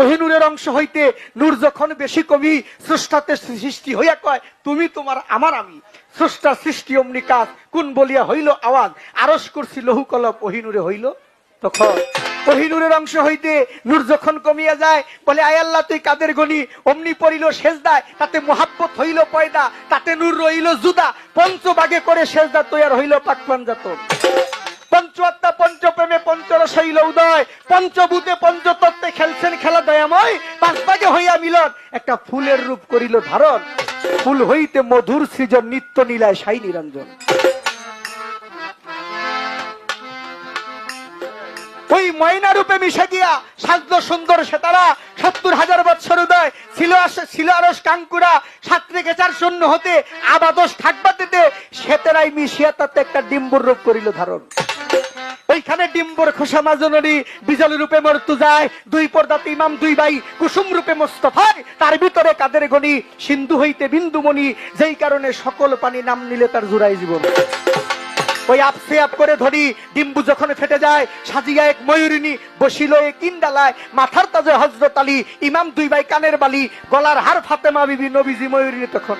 ওই নূরের অংশ হইতে নূর যখন বেশি কবি স্রষ্টাতে সৃষ্টি হইয়া কয় তুমি তোমার আমার আমি, স্রষ্টা সৃষ্টি অমনি কাজ কোন বলিয়া হইল আওয়াজ, আরশ করছি লৌহ কলম ওহি নূরে হইল। তখন ওহি নূরের অংশ হইতে নূর যখন কমিয়া যায় বলে আয় আল্লাহ তুই কাদের গনি, অমনি পড়িল সেজদায়, তাতে মোহাব্বত হইল পয়দা, তাতে নূর রইল জুদা, পঞ্চভাগে করে সেজদা তৈয়ার হইল পাকপান জাতন। পঞ্চআত্মা পঞ্চপ্রেমে পঞ্চরস হইল উদয়, পঞ্চভূতে পঞ্চতত্ত্বে খেলছেন খেলা দয়াময়, পাঁচ ভাগে হইয়া মিলন একটা ফুলের রূপ করিল ধারণ, ফুল হইতে মধুর সৃজন নিত্য নীলায় সাই নিরঞ্জন। ওই ময়না রূপে মিশে গিয়া সাজলো সুন্দর সেতারা, ৭০,০০০ বৎসর উদয় ছিল আরশ কাঙ্কুরা, সাত্রে গেচার শূন্য হতে আবাদস থাকবাতে সেতেরাই মিশিয়া তাতে একটা ডিম্বুর রূপ করিল ধারণ। ওইখানে ডিম্বর খোসা মাজনরি বিজল রূপে মর্তু যায়, দুই পর্দাতে ইমাম দুই ভাই কুসুম রূপে মোস্তফায়, তার ভিতরে কাদের গনি সিন্ধু হইতে বিন্দুমণি, যেই কারণে সকল পানি নাম নিলে তার জুড়াই জীবন। ওই আপসে আপ করে ধরি ডিম্বু যখন ফেটে যায়, সাজিয়া এক ময়ূরিনী বসিল এক ইন্দালায়, মাথার তাজে হযরত আলী, ইমাম দুই ভাই কানের বালি, গলার হার ফাতেমা বিবি, নবীজি ময়ূরিনী তখন।